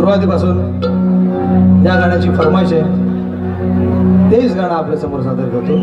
सुरुवातीपासून या गाण्याची फरमाईश आहे, तेच गाणं आपल्या समोर सादर करतो.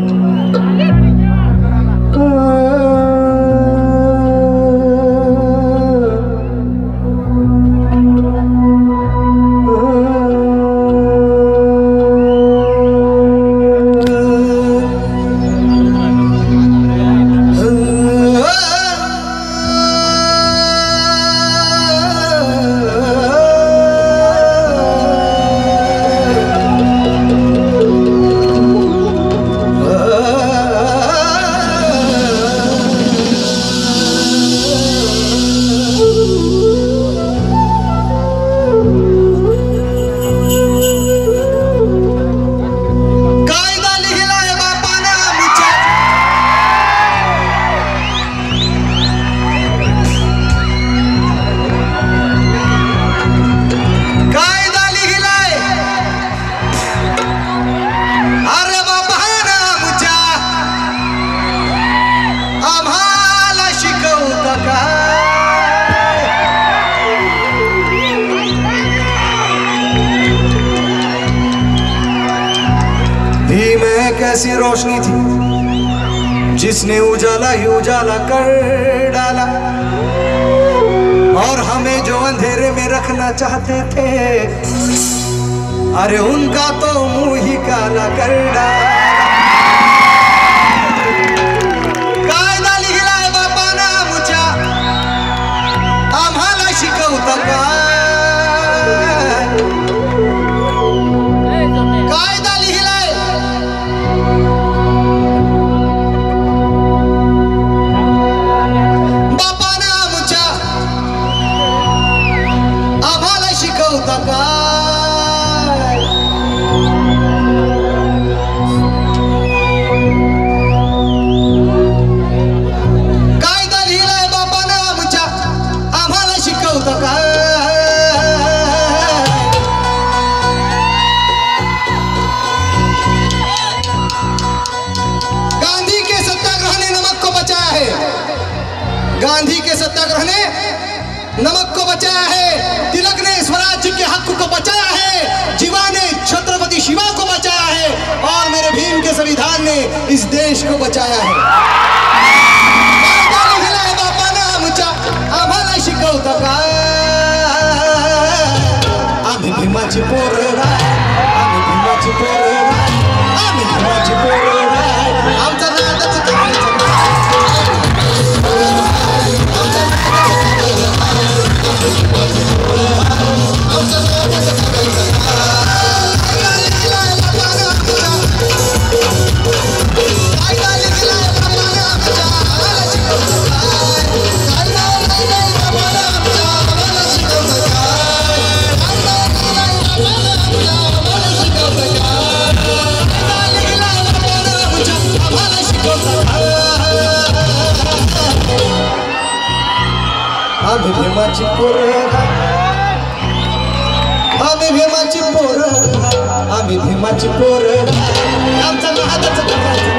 कैसी रोशनी थी जिसने उजाला ही उजाला कर डाला, और हमें जो अंधेरे में रखना चाहते थे, अरे उनका तो मुंह ही काला कर डाला. कायदा लिहिलाय बापाना आमच्या, आम्हाला शिकवता काय? गांधी के सत्याग्रह ने नमक को बचाया है, तिलक ने स्वराज्य के हक को बचाया है, जीवा ने छत्रपति शिवा को बचाया है, और मेरे भीम के संविधान ने इस देश को बचाया है. आम्हाला शिकवतं काय? आम्ही भीमाची पोरं, आम्ही भीमाची पोरं, आम्ही भीमाची पोरं, आमचा नादच करायचा. आम्ही भीमाची पोरं, आम्ही भीमाची पोरं, आम्ही भीमाची पोरं, आमचा नादच करायचा.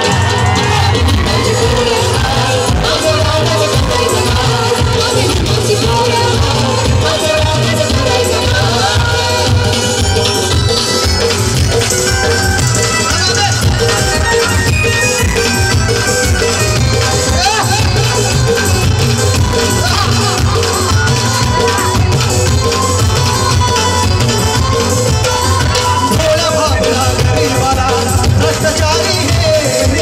भ्रष्टाचारी है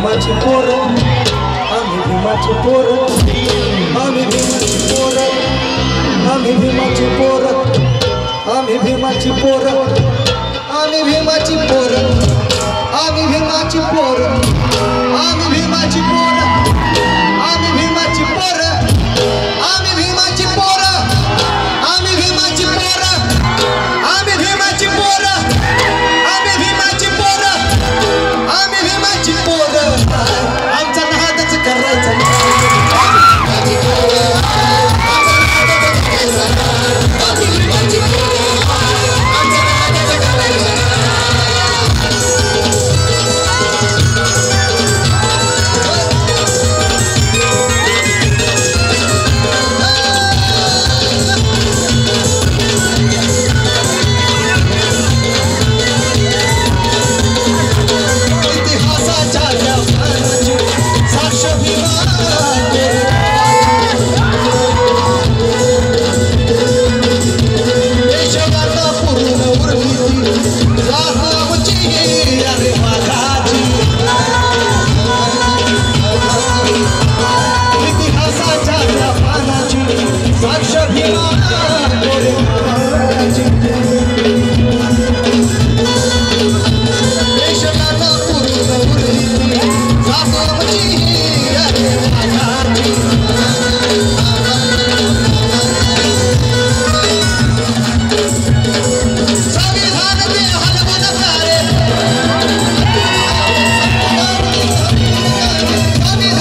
भीमाची पोर, आम्ही भीमाची पोर, आम्ही भीमाची पोर, आम्ही भीमाची पोर, आम्ही भीमाची पोर, आम्ही भीमाची पोर, आम्ही भीमाची पोर, आम्ही भीमाची पोर, आम्ही भीमाची पोर, आम्ही भीमाची पोर, आम्ही भीमाची पोर, आम्ही भीमाची पोर, आम्ही भीमाची पोर, आम्ही भीमाची पोर. आमचा नादच करायचा.